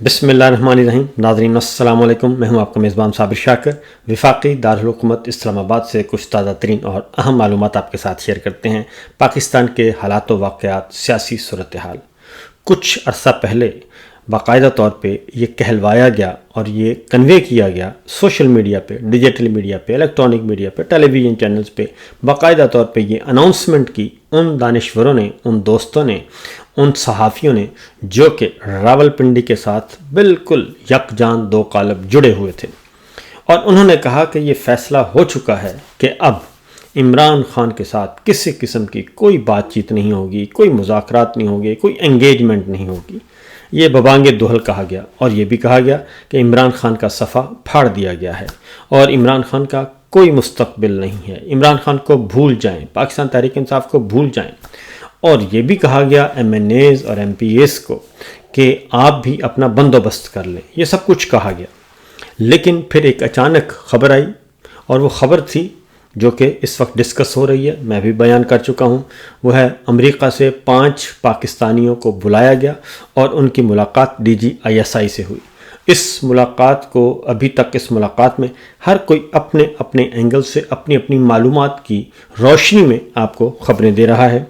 بسم اللہ الرحمن الرحیم۔ ناظرین السلام علیکم، میں ہوں آپ کا میزبان صابر شاکر۔ وفاقی دارالحکومت اسلام آباد سے کچھ تازہ ترین اور اہم معلومات آپ کے ساتھ شیئر کرتے ہیں۔ پاکستان کے حالات و واقعات، سیاسی صورتحال۔ کچھ عرصہ پہلے باقاعدہ طور پہ یہ کہلوایا گیا اور یہ کنوے کیا گیا سوشل میڈیا پہ، ڈیجیٹل میڈیا پہ، الیکٹرانک میڈیا پہ، ٹیلی ویژن چینلز پہ باقاعدہ طور پہ یہ اناؤنسمنٹ کی ان دانشوروں نے، ان دوستوں نے، ان صحافیوں نے جو کہ راولپنڈی کے ساتھ بالکل یکجان دو قالب جڑے ہوئے تھے، اور انہوں نے کہا کہ یہ فیصلہ ہو چکا ہے کہ اب عمران خان کے ساتھ کسی قسم کی کوئی بات چیت نہیں ہوگی، کوئی مذاکرات نہیں ہوگی، کوئی انگیجمنٹ نہیں ہوگی۔ یہ ببانگ دہل کہا گیا، اور یہ بھی کہا گیا کہ عمران خان کا صفحہ پھاڑ دیا گیا ہے اور عمران خان کا کوئی مستقبل نہیں ہے، عمران خان کو بھول جائیں، پاکستان تحریک انصاف کو بھول جائیں۔ اور یہ بھی کہا گیا ایم این ایز اور ایم پی ایز کو کہ آپ بھی اپنا بندوبست کر لیں، یہ سب کچھ کہا گیا۔ لیکن پھر ایک اچانک خبر آئی، اور وہ خبر تھی جو کہ اس وقت ڈسکس ہو رہی ہے، میں بھی بیان کر چکا ہوں۔ وہ ہے امریکہ سے 5 پاکستانیوں کو بلایا گیا اور ان کی ملاقات D G I S I سے ہوئی۔ اس ملاقات کو ابھی تک اس ملاقات میں ہر کوئی اپنے اپنے اینگل سے اپنی اپنی معلومات کی روشنی میں آپ کو خبریں دے رہا ہے،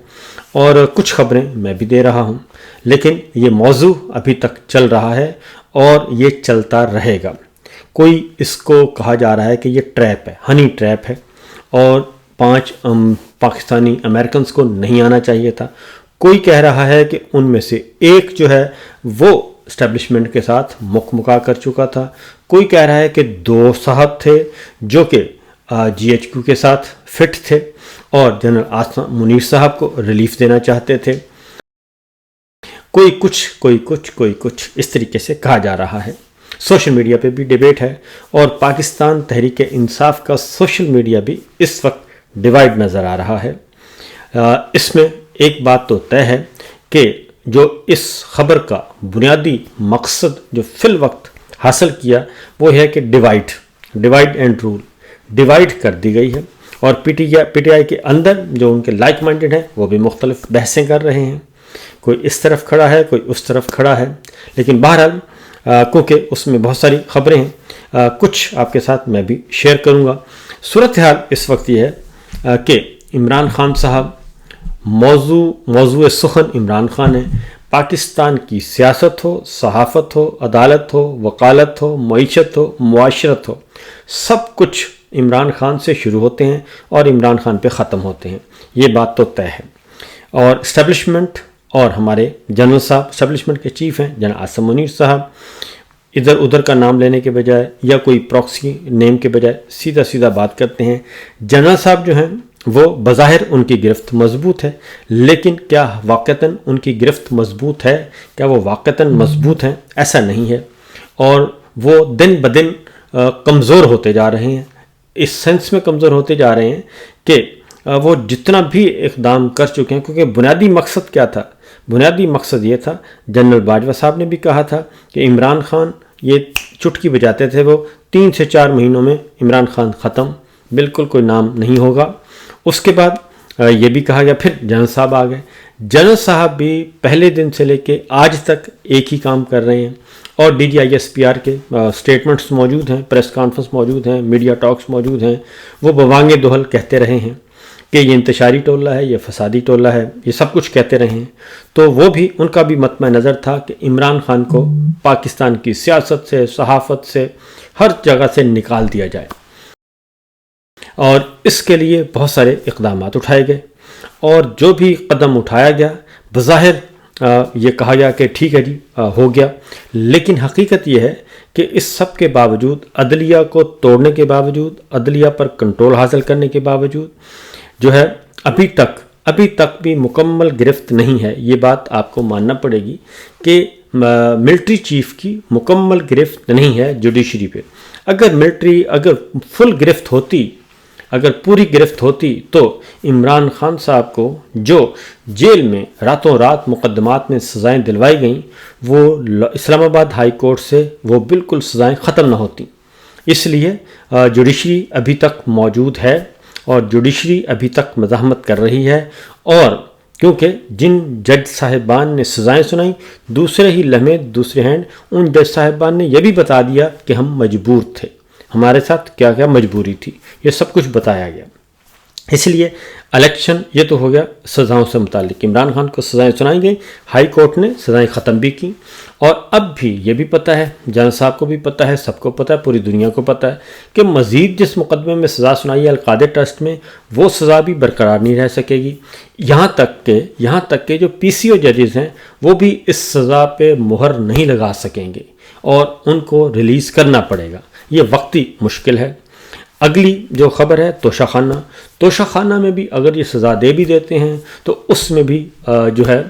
اور کچھ خبریں میں بھی دے رہا ہوں، لیکن یہ موضوع ابھی تک چل رہا ہے اور یہ چلتا رہے گا۔ کوئی اس کو کہا جا رہا ہے کہ یہ ٹریپ ہے، ہنی ٹریپ ہے، اور 5 پاکستانی امریکنز کو نہیں آنا چاہیے تھا۔ کوئی کہہ رہا ہے کہ ان میں سے ایک جو ہے وہ اسٹیبلشمنٹ کے ساتھ مکا کر چکا تھا۔ کوئی کہہ رہا ہے کہ 2 صاحب تھے جو کہ جی ایچ کیو کے ساتھ فٹ تھے اور جنرل آصف منیر صاحب کو ریلیف دینا چاہتے تھے۔ کوئی کچھ اس طریقے سے کہا جا رہا ہے۔ سوشل میڈیا پہ بھی ڈیبیٹ ہے، اور پاکستان تحریک انصاف کا سوشل میڈیا بھی اس وقت ڈیوائیڈ نظر آ رہا ہے۔ اس میں ایک بات تو طے ہے کہ جو اس خبر کا بنیادی مقصد جو فی الوقت حاصل کیا وہ ہے کہ ڈیوائڈ اینڈ رول، ڈیوائڈ کر دی گئی ہے، اور پی ٹی آئی کے اندر جو ان کے لائک مائنڈڈ ہیں وہ بھی مختلف بحثیں کر رہے ہیں، کوئی اس طرف کھڑا ہے، کوئی اس طرف کھڑا ہے۔ لیکن بہرحال کیونکہ اس میں بہت ساری خبریں ہیں، کچھ آپ کے ساتھ میں بھی شیئر کروں گا۔ صورتحال اس وقت یہ ہے کہ عمران خان صاحب، موضوع سخن عمران خان ہے۔ پاکستان کی سیاست ہو، صحافت ہو، عدالت ہو، وکالت ہو، معیشت ہو، معاشرت ہو، سب کچھ عمران خان سے شروع ہوتے ہیں اور عمران خان پہ ختم ہوتے ہیں، یہ بات تو طے ہے۔ اور اسٹیبلشمنٹ اور ہمارے جنرل صاحب اسٹیبلشمنٹ کے چیف ہیں جنرل آصف منیر صاحب، ادھر ادھر کا نام لینے کے بجائے یا کوئی پراکسی نیم کے بجائے سیدھا بات کرتے ہیں۔ جنرل صاحب جو ہیں وہ بظاہر ان کی گرفت مضبوط ہے، لیکن کیا واقعتاً ان کی گرفت مضبوط ہے؟ کیا وہ واقعتاً مضبوط ہیں؟ ایسا نہیں ہے، اور وہ دن بدن کمزور ہوتے جا رہے ہیں۔ اس سینس میں کمزور ہوتے جا رہے ہیں کہ وہ جتنا بھی اقدام کر چکے ہیں، کیونکہ بنیادی مقصد کیا تھا؟ بنیادی مقصد یہ تھا، جنرل باجوہ صاحب نے بھی کہا تھا کہ عمران خان، یہ چٹکی بجاتے تھے وہ، 3 سے 4 مہینوں میں عمران خان ختم، بالکل کوئی نام نہیں ہوگا۔ اس کے بعد یہ بھی کہا گیا، پھر جنرل صاحب آ گئے۔ جنرل صاحب بھی پہلے دن سے لے کے آج تک ایک ہی کام کر رہے ہیں، اور D G I S P R کے سٹیٹمنٹس موجود ہیں، پریس کانفرنس موجود ہیں، میڈیا ٹاکس موجود ہیں۔ وہ ببانگ دہل کہتے رہے ہیں کہ یہ انتشاری ٹولہ ہے، یہ فسادی ٹولہ ہے، یہ سب کچھ کہتے رہے ہیں۔ تو وہ بھی، ان کا بھی مطمع نظر تھا کہ عمران خان کو پاکستان کی سیاست سے، صحافت سے، ہر جگہ سے نکال دیا جائے، اور اس کے لیے بہت سارے اقدامات اٹھائے گئے، اور جو بھی قدم اٹھایا گیا بظاہر یہ کہا گیا کہ ٹھیک ہے جی ہو گیا، لیکن حقیقت یہ ہے کہ اس سب کے باوجود، عدلیہ کو توڑنے کے باوجود، عدلیہ پر کنٹرول حاصل کرنے کے باوجود جو ہے ابھی تک بھی مکمل گرفت نہیں ہے۔ یہ بات آپ کو ماننا پڑے گی کہ ملٹری چیف کی مکمل گرفت نہیں ہے جوڈیشری پہ۔ اگر فل گرفت ہوتی، اگر پوری گرفت ہوتی، تو عمران خان صاحب کو جو جیل میں راتوں رات مقدمات میں سزائیں دلوائی گئیں، وہ اسلام آباد ہائی کورٹ سے وہ بالکل سزائیں ختم نہ ہوتی۔ اس لیے جوڈیشری ابھی تک موجود ہے، اور جوڈیشری ابھی تک مزاحمت کر رہی ہے، اور کیونکہ جن جج صاحبان نے سزائیں سنائیں دوسرے ہی لمحے دوسرے ہینڈ ان جج صاحبان نے یہ بھی بتا دیا کہ ہم مجبور تھے، ہمارے ساتھ کیا کیا مجبوری تھی، یہ سب کچھ بتایا گیا۔ اس لیے الیکشن یہ تو ہو گیا سزاؤں سے متعلق، عمران خان کو سزائیں سنائی گئیں، ہائی کورٹ نے سزائیں ختم بھی کی، اور اب بھی یہ بھی پتہ ہے، جان صاحب کو بھی پتہ ہے، سب کو پتہ ہے، پوری دنیا کو پتہ ہے کہ مزید جس مقدمے میں سزا سنائی ہے القادر ٹرسٹ میں وہ سزا بھی برقرار نہیں رہ سکے گی، یہاں تک کہ جو پی سی او ججز ہیں وہ بھی اس سزا پہ مہر نہیں لگا سکیں گے اور ان کو ریلیز کرنا پڑے گا، یہ وقتی مشکل ہے۔ اگلی جو خبر ہے توشہ خانہ میں بھی اگر یہ سزا دے بھی دیتے ہیں تو اس میں بھی جو ہے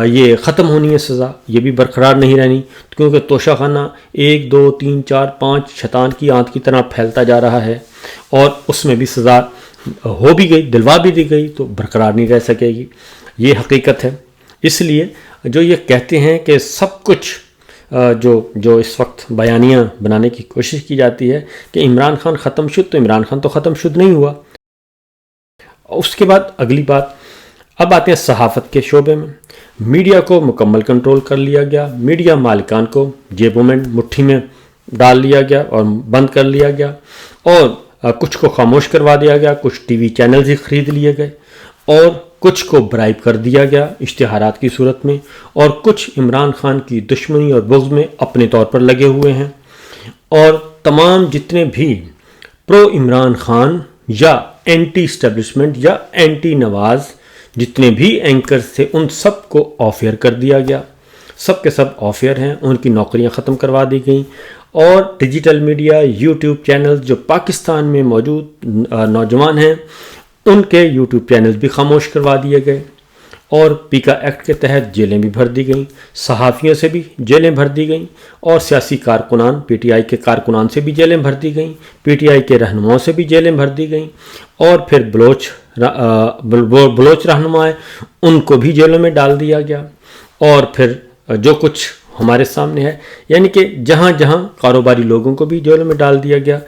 یہ ختم ہونی ہے سزا، یہ بھی برقرار نہیں رہنی، کیونکہ توشہ خانہ 1 2 3 4 5 شیطان کی آنت کی طرح پھیلتا جا رہا ہے، اور اس میں بھی سزا ہو بھی گئی، دلوا بھی دی گئی تو برقرار نہیں رہ سکے گی، یہ حقیقت ہے۔ اس لیے جو یہ کہتے ہیں کہ سب کچھ جو اس وقت بیانیہ بنانے کی کوشش کی جاتی ہے کہ عمران خان ختم شد، تو عمران خان تو ختم شد نہیں ہوا۔ اس کے بعد اگلی بات، اب آتے ہیں صحافت کے شعبے میں، میڈیا کو مکمل کنٹرول کر لیا گیا، میڈیا مالکان کو جیبوں میں مٹھی میں ڈال لیا گیا اور بند کر لیا گیا، اور کچھ کو خاموش کروا دیا گیا، کچھ ٹی وی چینلز ہی خرید لیے گئے، اور کچھ کو برائب کر دیا گیا اشتہارات کی صورت میں، اور کچھ عمران خان کی دشمنی اور بغض میں اپنے طور پر لگے ہوئے ہیں، اور تمام جتنے بھی پرو عمران خان یا اینٹی اسٹیبلشمنٹ یا اینٹی نواز جتنے بھی اینکرز تھے ان سب کو آف ایئر کر دیا گیا، سب کے سب آف ایئر ہیں، ان کی نوکریاں ختم کروا دی گئیں، اور ڈیجیٹل میڈیا یوٹیوب چینلز جو پاکستان میں موجود نوجوان ہیں ان کے یوٹیوب چینلز بھی خاموش کروا دیے گئے، اور پیکا ایکٹ کے تحت جیلیں بھی بھر دی گئیں، صحافیوں سے بھی جیلیں بھر دی گئیں، اور سیاسی کارکنان پی ٹی آئی کے کارکنان سے بھی جیلیں بھر دی گئیں، پی ٹی آئی کے رہنماؤں سے بھی جیلیں بھر دی گئیں، اور پھر بلوچ رہنما ان کو بھی جیلوں میں ڈال دیا گیا، اور پھر جو کچھ ہمارے سامنے ہے یعنی کہ جہاں جہاں کاروباری لوگوں کو بھی جیلوں میں ڈال دیا گیا،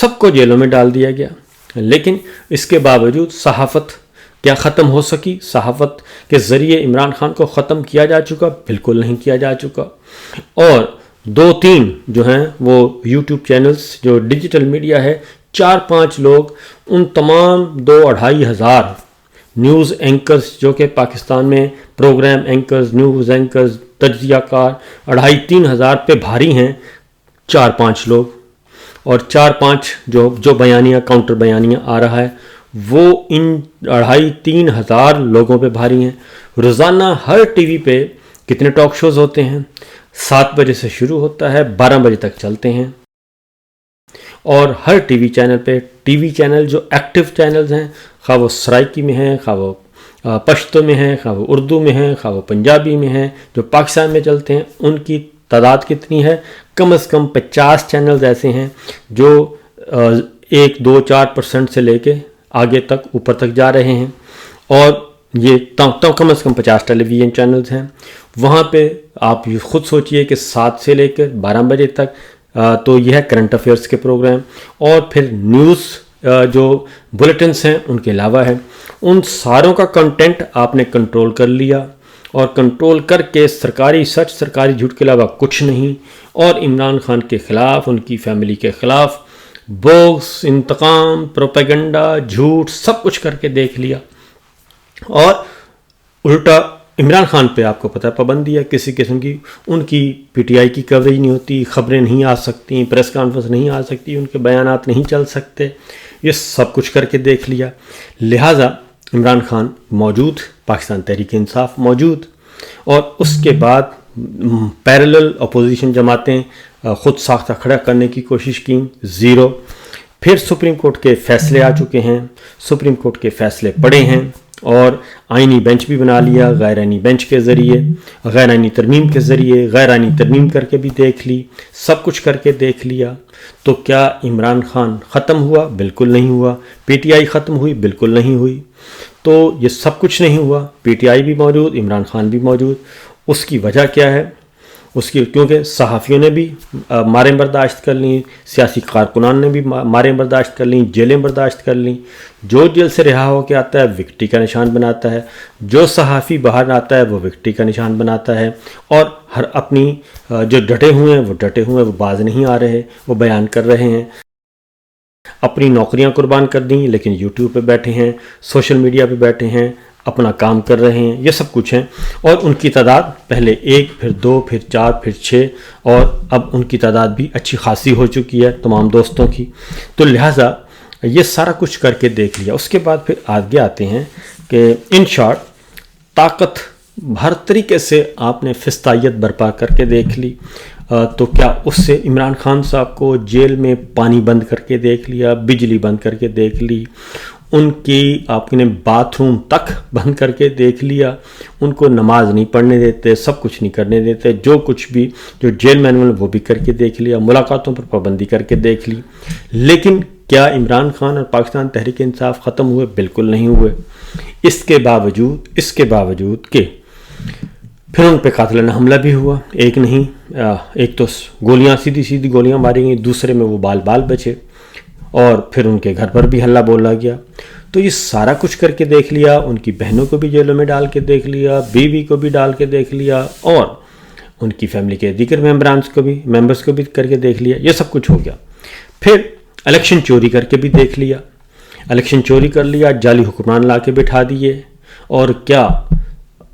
سب کو جیلوں میں ڈال دیا گیا۔ لیکن اس کے باوجود صحافت کیا ختم ہو سکی؟ صحافت کے ذریعے عمران خان کو ختم کیا جا چکا؟ بالکل نہیں کیا جا چکا، اور 2-3 جو ہیں وہ یوٹیوب چینلز جو ڈیجیٹل میڈیا ہے، 4-5 لوگ ان تمام 2-2.5 ہزار نیوز اینکرز جو کہ پاکستان میں پروگرام اینکرز، نیوز اینکرز، تجزیہ کار 2.5-3 ہزار پہ بھاری ہیں 4-5 لوگ، اور 4-5 جو بیانیہ کاؤنٹر بیانیہ آ رہا ہے وہ ان 2.5-3 ہزار لوگوں پہ بھاری ہیں۔ روزانہ ہر ٹی وی پہ کتنے ٹاک شوز ہوتے ہیں؟ 7 بجے سے شروع ہوتا ہے، 12 بجے تک چلتے ہیں، اور ہر ٹی وی چینل پہ ٹی وی چینل جو ایکٹیو چینلز ہیں، خواہ وہ سرائکی میں ہیں، خواہ وہ پشتو میں ہیں، خواہ وہ اردو میں ہیں، خواہ وہ پنجابی میں ہیں، جو پاکستان میں چلتے ہیں، ان کی تعداد کتنی ہے؟ کم از کم 50 چینلز ایسے ہیں جو 1-2-4% سے لے کے آگے تک اوپر تک جا رہے ہیں، اور یہ کم از کم 50 ٹیلی ویژن چینلز ہیں۔ وہاں پہ آپ یہ خود سوچئے کہ 7 سے لے کے 12 بجے تک تو یہ ہے کرنٹ افیئرس کے پروگرام، اور پھر نیوز جو بلیٹنس ہیں ان کے علاوہ ہے، ان ساروں کا کنٹینٹ آپ نے کنٹرول کر لیا، اور کنٹرول کر کے سرکاری سچ سرکاری جھوٹ کے علاوہ کچھ نہیں، اور عمران خان کے خلاف، ان کی فیملی کے خلاف بغض، انتقام، پروپیگنڈا، جھوٹ سب کچھ کر کے دیکھ لیا، اور الٹا عمران خان پہ آپ کو پتہ پابندی ہے کسی قسم کی، ان کی پی ٹی آئی کی کوریج نہیں ہوتی، خبریں نہیں آ سکتی، پریس کانفرنس نہیں آ سکتی، ان کے بیانات نہیں چل سکتے، یہ سب کچھ کر کے دیکھ لیا۔ لہٰذا عمران خان موجود، پاکستان تحریک انصاف موجود، اور اس کے بعد پیرلل اپوزیشن جماعتیں خود ساختہ کھڑا کرنے کی کوشش کی، زیرو۔ پھر سپریم کورٹ کے فیصلے آ چکے ہیں، سپریم کورٹ کے فیصلے پڑے ہیں، اور آئینی بینچ بھی بنا لیا، غیر آئینی بینچ کے ذریعے، غیر آئینی ترمیم کے ذریعے، غیر آئینی ترمیم کر کے بھی دیکھ لی، سب کچھ کر کے دیکھ لیا۔ تو کیا عمران خان ختم ہوا؟ بالکل نہیں ہوا۔ پی ٹی آئی ختم ہوئی؟ بالکل نہیں ہوئی۔ تو یہ سب کچھ نہیں ہوا، پی ٹی آئی بھی موجود، عمران خان بھی موجود۔ اس کی وجہ کیا ہے؟ اس کی، کیونکہ صحافیوں نے بھی ماریں برداشت کر لیں، سیاسی کارکنان نے بھی ماریں برداشت کر لیں، جیلیں برداشت کر لیں. جو جیل سے رہا ہو کے آتا ہے وکٹری کا نشان بناتا ہے، جو صحافی باہر آتا ہے وہ وکٹری کا نشان بناتا ہے، اور ہر اپنی جو ڈٹے ہوئے ہیں وہ باز نہیں آ رہے، وہ بیان کر رہے ہیں. اپنی نوکریاں قربان کر دیں لیکن یوٹیوب پہ بیٹھے ہیں، سوشل میڈیا پہ بیٹھے ہیں، اپنا کام کر رہے ہیں. یہ سب کچھ ہیں، اور ان کی تعداد پہلے 1 پھر 2 پھر 4 پھر 6، اور اب ان کی تعداد بھی اچھی خاصی ہو چکی ہے تمام دوستوں کی. تو لہٰذا یہ سارا کچھ کر کے دیکھ لیا. اس کے بعد پھر آگے آتے ہیں کہ ان شارٹ طاقت ہر طریقے سے آپ نے فستائیت برپا کر کے دیکھ لی. تو کیا اس سے عمران خان صاحب کو جیل میں پانی بند کر کے دیکھ لیا، بجلی بند کر کے دیکھ لی، ان کی آپ نے باتھ روم تک بند کر کے دیکھ لیا، ان کو نماز نہیں پڑھنے دیتے، سب کچھ نہیں کرنے دیتے، جو کچھ بھی جو جیل مینول وہ بھی کر کے دیکھ لیا، ملاقاتوں پر پابندی کر کے دیکھ لی. لیکن کیا عمران خان اور پاکستان تحریک انصاف ختم ہوئے؟ بالکل نہیں ہوئے. اس کے باوجود کہ پھر ان پہ قاتلانہ حملہ بھی ہوا. ایک نہیں، ایک تو گولیاں سیدھی گولیاں ماری گئیں، دوسرے میں وہ بال بچے، اور پھر ان کے گھر پر بھی حملہ بولا گیا. تو یہ سارا کچھ کر کے دیکھ لیا، ان کی بہنوں کو بھی جیلوں میں ڈال کے دیکھ لیا، بیوی کو بھی ڈال کے دیکھ لیا، اور ان کی فیملی کے دیگر ممبرس کو بھی کر کے دیکھ لیا. یہ سب کچھ ہو گیا. پھر الیکشن چوری کر کے بھی دیکھ لیا. الیکشن چوری کر لیا، جعلی حکمران لا کے بٹھا دیے. اور کیا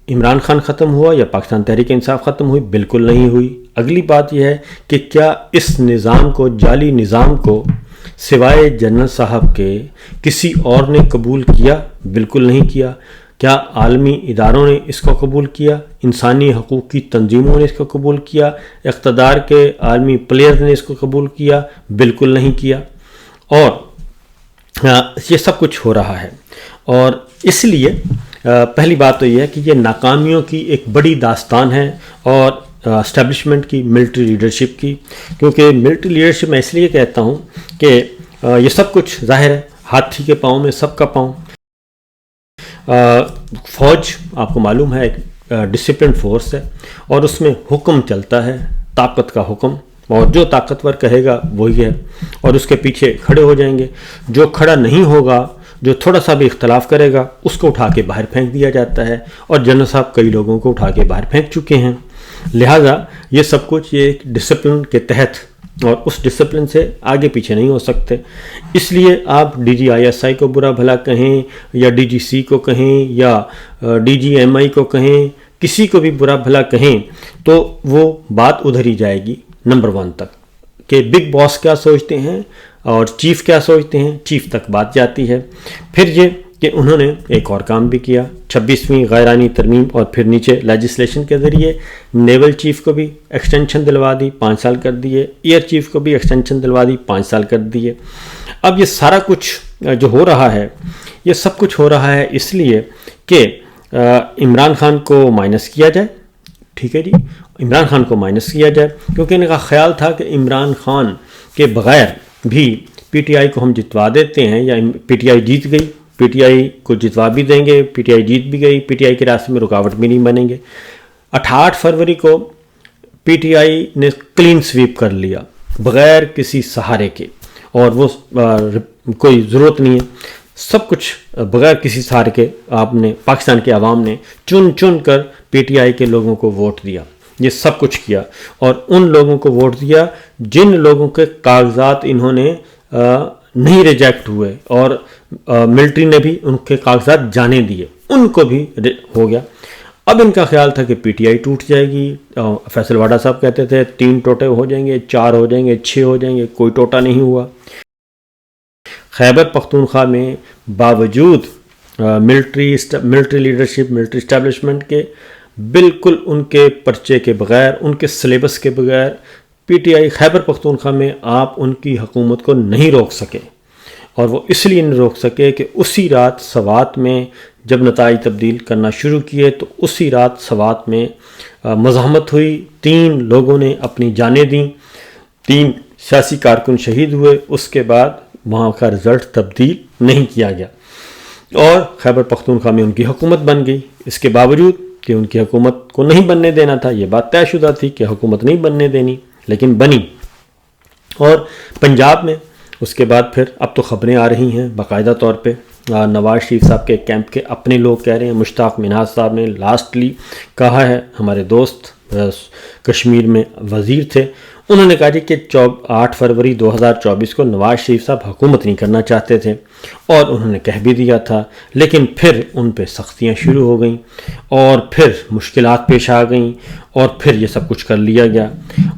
عمران خان ختم ہوا یا پاکستان تحریک انصاف ختم ہوئی؟ بالکل نہیں ہوئی. اگلی بات یہ ہے کہ کیا اس نظام کو، جعلی نظام کو، سوائے جنرل صاحب کے کسی اور نے قبول کیا؟ بالکل نہیں کیا. کیا عالمی اداروں نے اس کو قبول کیا؟ انسانی حقوق کی تنظیموں نے اس کو قبول کیا؟ اقتدار کے عالمی پلیئرز نے اس کو قبول کیا؟ بالکل نہیں کیا. اور یہ سب کچھ ہو رہا ہے. اور اس لیے پہلی بات تو یہ ہے کہ یہ ناکامیوں کی ایک بڑی داستان ہے، اور اسٹیبلشمنٹ کی، ملٹری لیڈرشپ کی. کیونکہ ملٹری لیڈرشپ میں اس لیے کہتا ہوں کہ یہ سب کچھ ظاہر ہے، ہاتھی کے پاؤں میں سب کا پاؤں. فوج آپ کو معلوم ہے ایک ڈسپلن فورس ہے، اور اس میں حکم چلتا ہے، طاقت کا حکم، اور جو طاقتور کہے گا وہی ہے، اور اس کے پیچھے کھڑے ہو جائیں گے. جو کھڑا نہیں ہوگا، جو تھوڑا سا بھی اختلاف کرے گا، اس کو اٹھا کے باہر پھینک دیا جاتا ہے. اور جنرل صاحب کئی لوگوں کو اٹھا کے باہر پھینک چکے ہیں. لہٰذا یہ سب کچھ یہ ایک ڈسپلن کے تحت، اور اس ڈسپلن سے آگے پیچھے نہیں ہو سکتے. اس لیے آپ ڈی جی ISI کو برا بھلا کہیں، یا DGC کو کہیں، یا DGMI کو کہیں، کسی کو بھی برا بھلا کہیں، تو وہ بات ادھر ہی جائے گی نمبر 1 تک، کہ بگ باس کیا سوچتے ہیں اور چیف کیا سوچتے ہیں. چیف تک بات جاتی ہے. پھر یہ کہ انہوں نے ایک اور کام بھی کیا، 26ویں غیرانی ترمیم، اور پھر نیچے لیجسلیشن کے ذریعے نیول چیف کو بھی ایکسٹینشن دلوا دی، 5 سال کر دیے. ایئر چیف کو بھی ایکسٹینشن دلوا دی، 5 سال کر دیے. اب یہ سارا کچھ جو ہو رہا ہے، یہ سب کچھ ہو رہا ہے اس لیے کہ عمران خان کو مائنس کیا جائے. ٹھیک ہے جی، عمران خان کو مائنس کیا جائے، کیونکہ ان کا خیال تھا کہ عمران خان کے بغیر بھی PTI کو ہم جتوا دیتے ہیں، یا PTI جیت گئی، PTI کو جتوا بھی دیں گے، PTI جیت بھی گئی، PTI کے راستے میں رکاوٹ بھی نہیں بنیں گے. 68 فروری کو PTI نے کلین سویپ کر لیا بغیر کسی سہارے کے، اور وہ کوئی ضرورت نہیں ہے، سب کچھ بغیر کسی سہارے کے آپ نے، پاکستان کے عوام نے چن کر PTI کے لوگوں کو ووٹ دیا. یہ سب کچھ کیا، اور ان لوگوں کو ووٹ دیا جن لوگوں کے کاغذات انہوں نے نہیں ریجیکٹ ہوئے، اور ملٹری نے بھی ان کے کاغذات جانے دیے، ان کو بھی ہو گیا. اب ان کا خیال تھا کہ PTI ٹوٹ جائے گی. فیصل واڈا صاحب کہتے تھے 3 ٹوٹے ہو جائیں گے، 4 ہو جائیں گے، 6 ہو جائیں گے. کوئی ٹوٹا نہیں ہوا. خیبر پختونخوا میں باوجود ملٹری لیڈرشپ، ملٹری اسٹیبلشمنٹ کے، بالکل ان کے پرچے کے بغیر، ان کے سلیبس کے بغیر، PTI خیبر پختونخوا میں آپ ان کی حکومت کو نہیں روک سکے. اور وہ اس لیے نہیں روک سکے کہ اسی رات سوات میں جب نتائج تبدیل کرنا شروع کیے، تو اسی رات سوات میں مزاحمت ہوئی، 3 لوگوں نے اپنی جانیں دیں، 3 سیاسی کارکن شہید ہوئے. اس کے بعد وہاں کا رزلٹ تبدیل نہیں کیا گیا، اور خیبر پختونخوا میں ان کی حکومت بن گئی. اس کے باوجود کہ ان کی حکومت کو نہیں بننے دینا تھا، یہ بات طے شدہ تھی کہ حکومت نہیں بننے دینی، لیکن بنی۔ اور پنجاب میں اس کے بعد پھر اب تو خبریں آ رہی ہیں باقاعدہ طور پہ، نواز شریف صاحب کے کیمپ کے اپنے لوگ کہہ رہے ہیں، مشتاق منہاج صاحب نے لاسٹلی کہا ہے، ہمارے دوست کشمیر میں وزیر تھے، انہوں نے کہا جی کہ 8 فروری 2024 کو نواز شریف صاحب حکومت نہیں کرنا چاہتے تھے، اور انہوں نے کہہ بھی دیا تھا، لیکن پھر ان پہ سختیاں شروع ہو گئیں اور پھر مشکلات پیش آ گئیں اور پھر یہ سب کچھ کر لیا گیا۔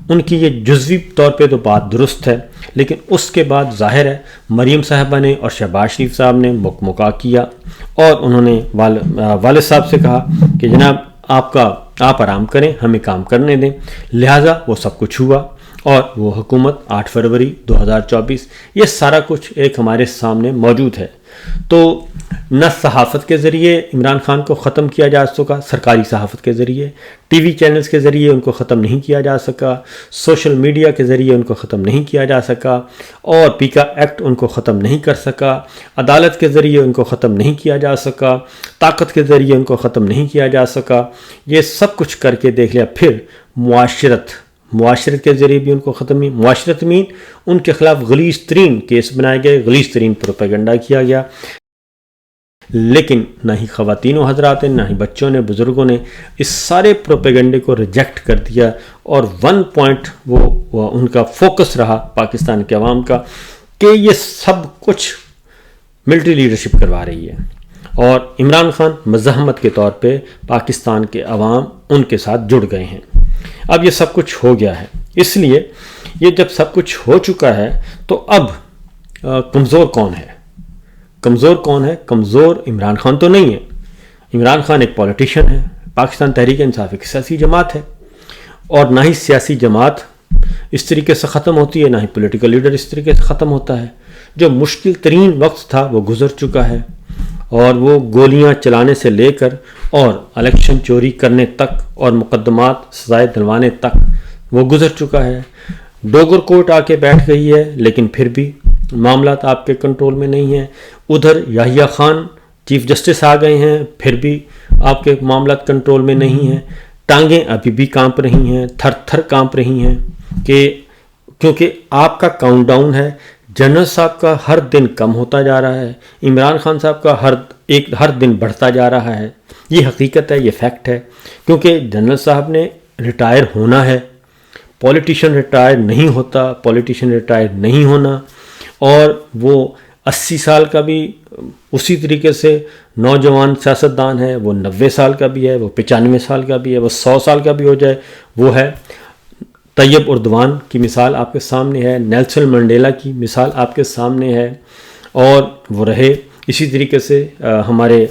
ان کی یہ جزوی طور پہ تو بات درست ہے، لیکن اس کے بعد ظاہر ہے مریم صاحبہ نے اور شہباز شریف صاحب نے مکمکا کیا، اور انہوں نے والد صاحب سے کہا کہ جناب آپ آرام کریں، ہمیں کام کرنے دیں، لہٰذا وہ سب کچھ ہوا، اور وہ حکومت 8 فروری 2024، یہ سارا کچھ ایک ہمارے سامنے موجود ہے۔ تو نہ صحافت کے ذریعے عمران خان کو ختم کیا جا سکا، سرکاری صحافت کے ذریعے، ٹی وی چینلز کے ذریعے ان کو ختم نہیں کیا جا سکا، سوشل میڈیا کے ذریعے ان کو ختم نہیں کیا جا سکا، اور پیکا ایکٹ ان کو ختم نہیں کر سکا، عدالت کے ذریعے ان کو ختم نہیں کیا جا سکا، طاقت کے ذریعے ان کو ختم نہیں کیا جا سکا، یہ سب کچھ کر کے دیکھ لیا۔ پھر معاشرت کے ذریعے بھی ان کو ختم نہیں، معاشرت میں ان کے خلاف غلیظ ترین کیس بنائے گئے، غلیظ ترین پروپیگنڈا کیا گیا، لیکن نہ ہی خواتین و حضرات نے، نہ ہی بچوں نے، بزرگوں نے اس سارے پروپیگنڈے کو ریجیکٹ کر دیا، اور 1 پوائنٹ وہ ان کا فوکس رہا پاکستان کے عوام کا کہ یہ سب کچھ ملٹری لیڈرشپ کروا رہی ہے، اور عمران خان مزاحمت کے طور پہ پاکستان کے عوام ان کے ساتھ جڑ گئے ہیں۔ اب یہ سب کچھ ہو گیا ہے، اس لیے یہ جب سب کچھ ہو چکا ہے تو اب کمزور کون ہے؟ کمزور عمران خان تو نہیں ہے۔ عمران خان ایک پولیٹیشین ہے، پاکستان تحریک انصاف ایک سیاسی جماعت ہے، اور نہ ہی سیاسی جماعت اس طریقے سے ختم ہوتی ہے، نہ ہی پولیٹیکل لیڈر اس طریقے سے ختم ہوتا ہے۔ جو مشکل ترین وقت تھا وہ گزر چکا ہے، اور وہ گولیاں چلانے سے لے کر اور الیکشن چوری کرنے تک اور مقدمات سزائے دلوانے تک وہ گزر چکا ہے۔ ڈوگر کورٹ آ کے بیٹھ گئی ہے، لیکن پھر بھی معاملات آپ کے کنٹرول میں نہیں ہیں۔ ادھر یحییٰ خان چیف جسٹس آ گئے ہیں، پھر بھی آپ کے معاملات کنٹرول میں نہیں ہیں۔ ٹانگیں ابھی بھی کانپ رہی ہیں، تھر تھر کانپ رہی ہیں، کیونکہ آپ کا کاؤنٹ ڈاؤن ہے۔ جنرل صاحب کا ہر دن کم ہوتا جا رہا ہے، عمران خان صاحب کا ہر دن بڑھتا جا رہا ہے۔ یہ حقیقت ہے، یہ فیکٹ ہے، کیونکہ جنرل صاحب نے ریٹائر ہونا ہے۔ پولیٹیشین ریٹائر نہیں ہوتا، پولیٹیشین ریٹائر نہیں ہونا، اور وہ 80 سال کا بھی اسی طریقے سے نوجوان سیاستدان ہے، وہ 90 سال کا بھی ہے، وہ 95 سال کا بھی ہے، وہ 100 سال کا بھی ہو جائے، وہ ہے۔ طیب اردوان کی مثال آپ کے سامنے ہے، نیلسن منڈیلا کی مثال آپ کے سامنے ہے، اور وہ رہے۔ اسی طریقے سے ہمارے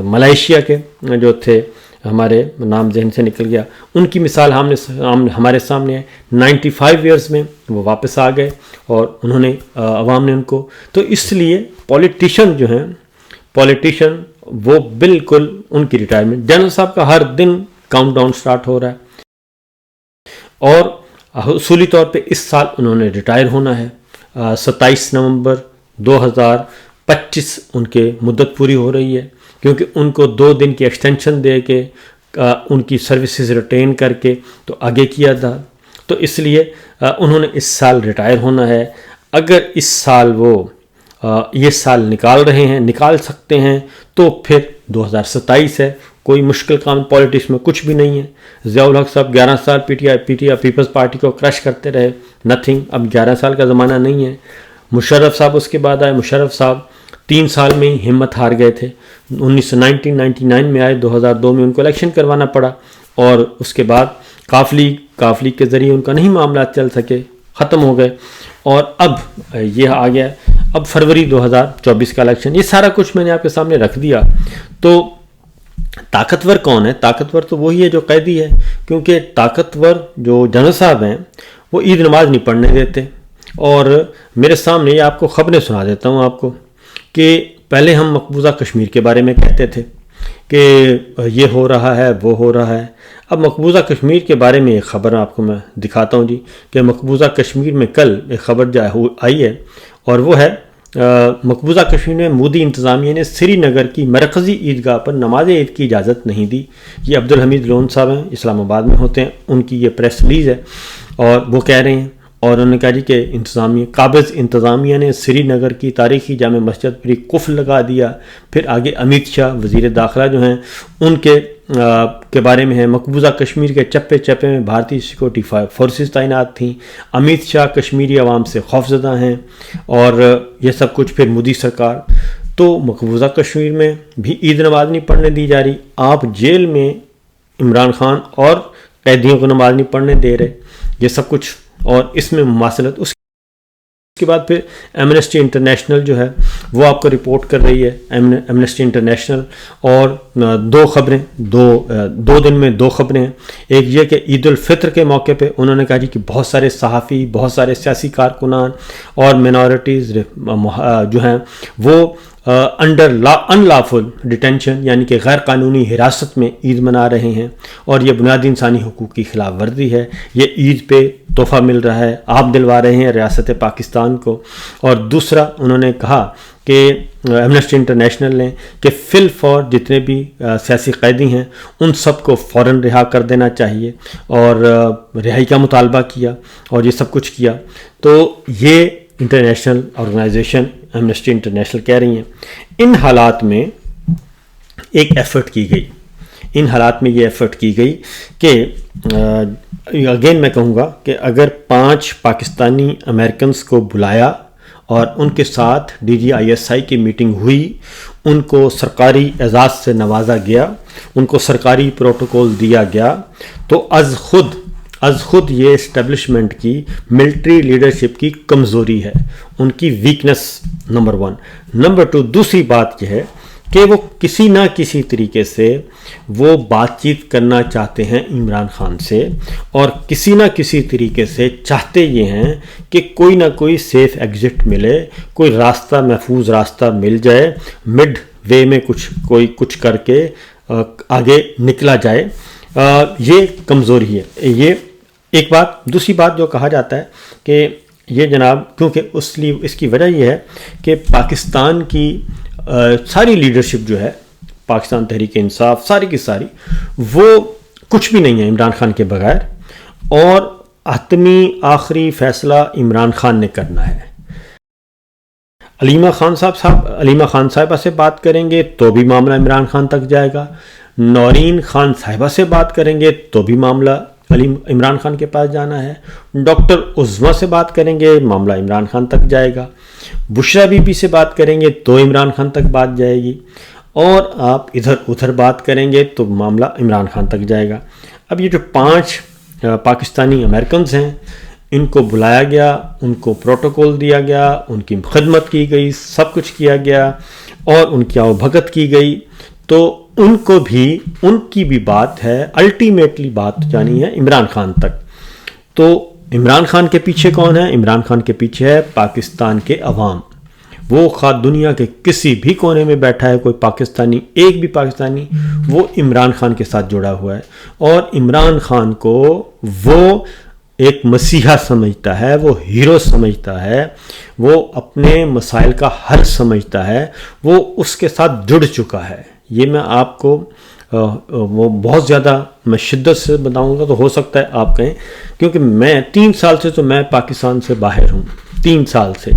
ملائیشیا کے جو تھے، ہمارے نام ذہن سے نکل گیا، ان کی مثال ہمارے سامنے ہے۔ 95 ایئرز میں وہ واپس آ گئے، اور انہوں نے عوام نے ان کو، تو اس لیے پولیٹیشین جو ہیں، وہ بالکل ان کی ریٹائرمنٹ، جنرل صاحب کا ہر دن کاؤنٹ ڈاؤن سٹارٹ ہو رہا ہے، اور اصولی طور پہ اس سال انہوں نے ریٹائر ہونا ہے۔ 27 نومبر 2025 ان کے مدت پوری ہو رہی ہے، کیونکہ ان کو 2 دن کی ایکسٹینشن دے کے ان کی سروسز ریٹین کر کے تو آگے کیا تھا، تو اس لیے انہوں نے اس سال ریٹائر ہونا ہے۔ اگر اس سال وہ یہ سال نکال سکتے ہیں تو پھر 2027 ہے، کوئی مشکل کام پالیٹکس میں کچھ بھی نہیں ہے۔ ضیاء الحق صاحب 11 سال P T I People's Party کو کرش کرتے رہے، نتھنگ، اب 11 سال کا زمانہ نہیں ہے۔ مشرف صاحب اس کے بعد آئے، مشرف صاحب 3 سال میں ہی ہمت ہار گئے تھے، 1999 میں آئے، 2002 میں ان کو الیکشن کروانا پڑا، اور اس کے بعد کافلی کے ذریعے ان کا نہیں معاملات چل سکے، ختم ہو گئے، اور اب یہ آ گیا، اب فروری 2024 کا الیکشن۔ یہ سارا کچھ میں نے آپ کے سامنے رکھ دیا۔ تو طاقتور کون ہے؟ طاقتور تو وہی ہے جو قیدی ہے، کیونکہ طاقتور جو جنرل صاحب ہیں وہ عید نماز نہیں پڑھنے دیتے۔ اور میرے سامنے یہ آپ کو خبریں سنا دیتا ہوں آپ کو، کہ پہلے ہم مقبوضہ کشمیر کے بارے میں کہتے تھے کہ یہ ہو رہا ہے، وہ ہو رہا ہے۔ اب مقبوضہ کشمیر کے بارے میں ایک خبر آپ کو میں دکھاتا ہوں جی، کہ مقبوضہ کشمیر میں کل ایک خبر جو آئی ہے، اور وہ ہے مقبوضہ کشمیر میں مودی انتظامیہ نے سری نگر کی مرکزی عیدگاہ پر نماز عید کی اجازت نہیں دی. یہ عبدالحمید لون صاحب ہیں، اسلام آباد میں ہوتے ہیں، ان کی یہ پریس ریلیز ہے اور وہ کہہ رہے ہیں، اور انہوں نے کہا جی کہ قابض انتظامیہ نے سری نگر کی تاریخی جامع مسجد پر قفل لگا دیا. پھر آگے امیت شاہ وزیر داخلہ جو ہیں ان کے بارے میں ہے، مقبوضہ کشمیر کے چپے چپے میں بھارتی سیکورٹی فورسز تعینات تھیں، امیت شاہ کشمیری عوام سے خوفزدہ ہیں، اور یہ سب کچھ. پھر مودی سرکار تو مقبوضہ کشمیر میں بھی عید نماز نہیں پڑھنے دی جا رہی، آپ جیل میں عمران خان اور قیدیوں کو نماز نہیں پڑھنے دے رہے، یہ سب کچھ، اور اس میں مماثلت. اس کے بعد پھر ایمنسٹی انٹرنیشنل جو ہے وہ آپ کو رپورٹ کر رہی ہے، ایمنسٹی انٹرنیشنل، اور دو خبریں، دو دن میں دو خبریں ہیں. ایک یہ کہ عید الفطر کے موقع پہ انہوں نے کہا جی کہ بہت سارے صحافی، بہت سارے سیاسی کارکنان اور منارٹیز جو ہیں وہ انڈر ان لافل ڈیٹینشن یعنی کہ غیر قانونی حراست میں عید منا رہے ہیں، اور یہ بنیادی انسانی حقوق کی خلاف ورزی ہے. یہ عید پہ تحفہ مل رہا ہے، آپ دلوا رہے ہیں ریاست پاکستان کو. اور دوسرا انہوں نے کہا کہ ایمنسٹی انٹرنیشنل نے کہ فی الفور جتنے بھی سیاسی قیدی ہیں ان سب کو فوراً رہا کر دینا چاہیے، اور رہائی کا مطالبہ کیا اور یہ سب کچھ کیا. تو یہ انٹرنیشنل آرگنائزیشن ایمنسٹی انٹرنیشنل کہہ رہی ہیں. ان حالات میں ایک ایفرٹ کی گئی، ان حالات میں یہ ایفرٹ کی گئی کہ اگین میں کہوں گا کہ اگر 5 پاکستانی امریکنز کو بلایا اور ان کے ساتھ DGISI کی میٹنگ ہوئی، ان کو سرکاری اعزاز سے نوازا گیا، ان کو سرکاری پروٹوکول دیا گیا، تو از خود یہ اسٹیبلشمنٹ کی ملٹری لیڈرشپ کی کمزوری ہے، ان کی ویکنس نمبر 1. نمبر 2 دوسری بات یہ ہے کہ وہ کسی نہ کسی طریقے سے وہ بات چیت کرنا چاہتے ہیں عمران خان سے، اور کسی نہ کسی طریقے سے چاہتے یہ ہیں کہ کوئی نہ کوئی سیف ایگزٹ ملے، کوئی راستہ، محفوظ راستہ مل جائے، مڈ وے میں کچھ کر کے آگے نکلا جائے. یہ کمزوری ہے. یہ ایک بات. دوسری بات جو کہا جاتا ہے کہ یہ جناب، کیونکہ اس کی وجہ یہ ہے کہ پاکستان کی ساری لیڈرشپ جو ہے، پاکستان تحریک انصاف ساری کی ساری، وہ کچھ بھی نہیں ہے عمران خان کے بغیر، اور حتمی آخری فیصلہ عمران خان نے کرنا ہے. علیمہ خان صاحبہ سے بات کریں گے تو بھی معاملہ عمران خان تک جائے گا، نورین خان صاحبہ سے بات کریں گے تو بھی معاملہ عمران خان کے پاس جانا ہے، ڈاکٹر عظمیٰ سے بات کریں گے معاملہ عمران خان تک جائے گا، بشرا بی بی سے بات کریں گے تو عمران خان تک بات جائے گی، اور آپ ادھر بات کریں گے تو معاملہ عمران خان تک جائے گا. اب یہ جو 5 پاکستانی امریکنز ہیں، ان کو بلایا گیا، ان کو پروٹوکول دیا گیا، ان کی خدمت کی گئی، سب کچھ کیا گیا، اور ان کی آؤ-بھگت کی گئی، تو ان کی بھی بات ہے، الٹیمیٹلی بات جانی ہے عمران خان تک. تو عمران خان کے پیچھے کون ہے؟ عمران خان کے پیچھے ہے پاکستان کے عوام. وہ خواہ دنیا کے کسی بھی کونے میں بیٹھا ہے کوئی پاکستانی، ایک بھی پاکستانی، وہ عمران خان کے ساتھ جڑا ہوا ہے، اور عمران خان کو وہ ایک مسیحا سمجھتا ہے، وہ ہیرو سمجھتا ہے، وہ اپنے مسائل کا حل سمجھتا ہے، وہ اس کے ساتھ جڑ چکا ہے. یہ میں آپ کو وہ بہت زیادہ میں شدت سے بتاؤں گا تو ہو سکتا ہے آپ کہیں، کیونکہ میں 3 سال سے تو میں پاکستان سے باہر ہوں. 3 سال سے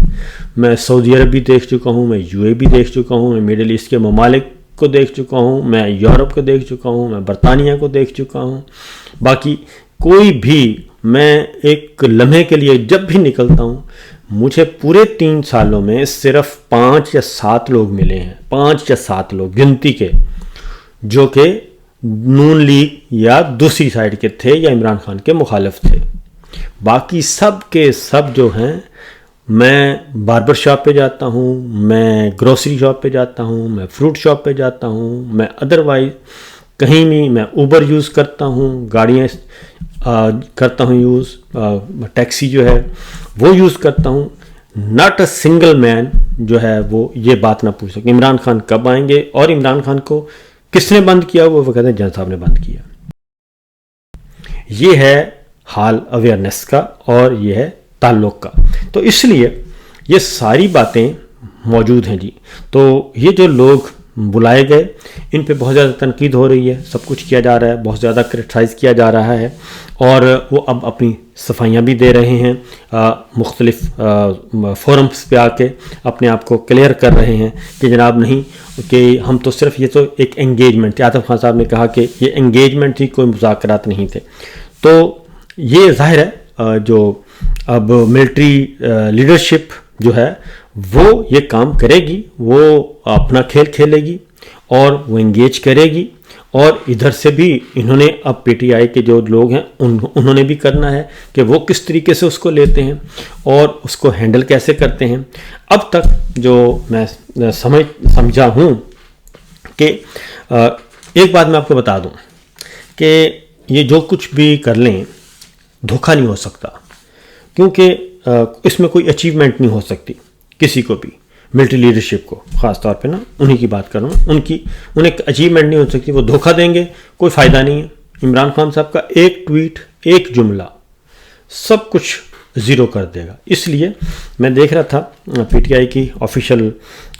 میں سعودی عرب بھی دیکھ چکا ہوں، میں UAE بھی دیکھ چکا ہوں، میں مڈل ایسٹ کے ممالک کو دیکھ چکا ہوں، میں یورپ کو دیکھ چکا ہوں، میں برطانیہ کو دیکھ چکا ہوں. باقی کوئی بھی، میں ایک لمحے کے لیے جب بھی نکلتا ہوں، مجھے پورے 3 سالوں میں صرف 5 یا 7 لوگ ملے ہیں، 5 یا 7 لوگ گنتی کے، جو کہ نون لیگ یا دوسری سائڈ کے تھے یا عمران خان کے مخالف تھے. باقی سب کے سب جو ہیں، میں باربر شاپ پہ جاتا ہوں، میں گروسری شاپ پہ جاتا ہوں، میں فروٹ شاپ پہ جاتا ہوں، میں ادروائز کہیں بھی، میں اوبر یوز کرتا ہوں، گاڑیاں کرتا ہوں یوز، ٹیکسی جو ہے وہ یوز کرتا ہوں. ناٹ اے سنگل مین جو ہے وہ یہ بات نہ پوچھ سکے عمران خان کب آئیں گے، اور عمران خان کو کس نے بند کیا. وہ کہتے ہیں جن صاحب نے بند کیا. یہ ہے حال اویئرنیس کا، اور یہ ہے تعلق کا. تو اس لیے یہ ساری باتیں موجود ہیں جی. تو یہ جو لوگ بلائے گئے ان پہ بہت زیادہ تنقید ہو رہی ہے، سب کچھ کیا جا رہا ہے، بہت زیادہ کرٹیسائز کیا جا رہا ہے، اور وہ اب اپنی صفائیاں بھی دے رہے ہیں، مختلف فورمز پہ آ کے اپنے آپ کو کلیئر کر رہے ہیں کہ جناب نہیں، کہ ہم تو صرف یہ تو ایک انگیجمنٹ، عاطف خان صاحب نے کہا کہ یہ انگیجمنٹ تھی، کوئی مذاکرات نہیں تھے. تو یہ ظاہر ہے جو اب ملٹری لیڈرشپ جو ہے وہ یہ کام کرے گی، وہ اپنا کھیل کھیلے گی اور وہ انگیج کرے گی، اور ادھر سے بھی انہوں نے اب پی ٹی آئی کے جو لوگ ہیں انہوں نے بھی کرنا ہے کہ وہ کس طریقے سے اس کو لیتے ہیں اور اس کو ہینڈل کیسے کرتے ہیں. اب تک جو میں سمجھا ہوں کہ ایک بات میں آپ کو بتا دوں کہ یہ جو کچھ بھی کر لیں دھوکہ نہیں ہو سکتا، کیونکہ اس میں کوئی اچیومنٹ نہیں ہو سکتی کسی کو بھی. ملٹری لیڈرشپ کو خاص طور پہ نا انہی کی بات کر رہا ہوں، انہیں اچیومنٹ نہیں ہو سکتی، وہ دھوکہ دیں گے، کوئی فائدہ نہیں ہے. عمران خان صاحب کا ایک ٹویٹ، ایک جملہ سب کچھ زیرو کر دے گا. اس لیے میں دیکھ رہا تھا پی ٹی آئی کی آفیشیل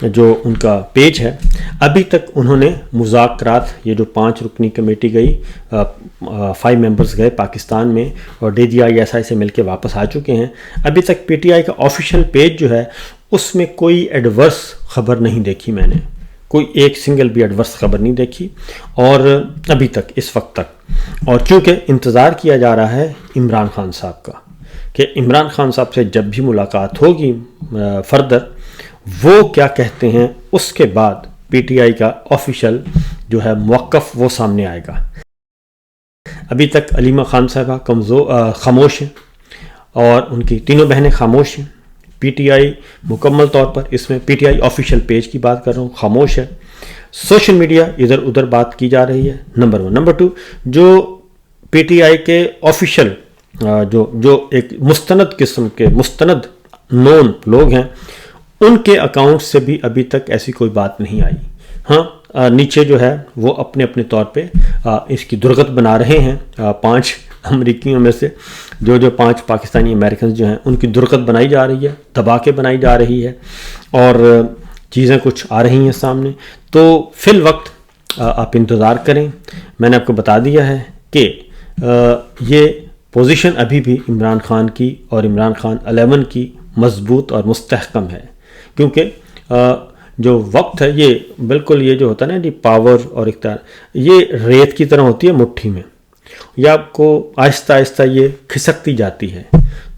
جو ان کا پیج ہے، ابھی تک انہوں نے مذاکرات، یہ جو 5 رکنی کمیٹی گئی، 5 ممبرز گئے پاکستان میں اور DGI سے مل کے واپس آ چکے ہیں، ابھی تک پی ٹی آئی کا آفیشیل پیج جو ہے اس میں کوئی ایڈورس خبر نہیں دیکھی میں نے، کوئی ایک سنگل بھی ایڈورس خبر نہیں دیکھی. اور ابھی تک اس وقت تک، اور چونکہ انتظار کیا جا رہا ہے عمران خان صاحب کا کہ عمران خان صاحب سے جب بھی ملاقات ہوگی فردر وہ کیا کہتے ہیں، اس کے بعد پی ٹی آئی کا آفیشیل جو ہے موقف وہ سامنے آئے گا. ابھی تک علیمہ خان صاحبہ خاموش ہیں اور ان کی تینوں بہنیں خاموش ہیں. پی ٹی آئی مکمل طور پر، اس میں پی ٹی آئی آفیشیل پیج کی بات کر رہا ہوں، خاموش ہے. سوشل میڈیا ادھر ادھر بات کی جا رہی ہے، نمبر 1. نمبر 2، جو پی ٹی آئی کے آفیشیل جو ایک مستند قسم کے مستند نون لوگ ہیں، ان کے اکاؤنٹ سے بھی ابھی تک ایسی کوئی بات نہیں آئی. ہاں نیچے جو ہے وہ اپنے اپنے طور پہ اس کی درگت بنا رہے ہیں. 5 امریکیوں میں سے جو 5 پاکستانی امریکنز جو ہیں ان کی درگت بنائی جا رہی ہے، دبا کے بنائی جا رہی ہے، اور چیزیں کچھ آ رہی ہیں سامنے. تو فی الوقت آپ انتظار کریں. میں نے آپ کو بتا دیا ہے کہ یہ پوزیشن ابھی بھی عمران خان کی اور عمران خان 11 کی مضبوط اور مستحکم ہے، کیونکہ جو وقت ہے یہ بالکل، یہ جو ہوتا ہے نا جی پاور اور اقتدار، یہ ریت کی طرح ہوتی ہے مٹھی میں، یا آپ کو آہستہ آہستہ یہ کھسکتی جاتی ہے.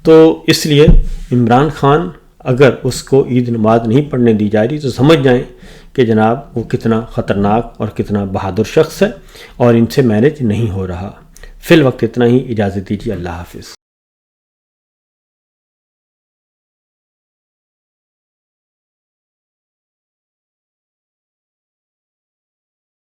تو اس لیے عمران خان اگر اس کو عید نماز نہیں پڑھنے دی جا رہی تو سمجھ جائیں کہ جناب وہ کتنا خطرناک اور کتنا بہادر شخص ہے اور ان سے مینج نہیں ہو رہا. فی الوقت اتنا ہی، اجازت دیجیے، اللہ حافظ.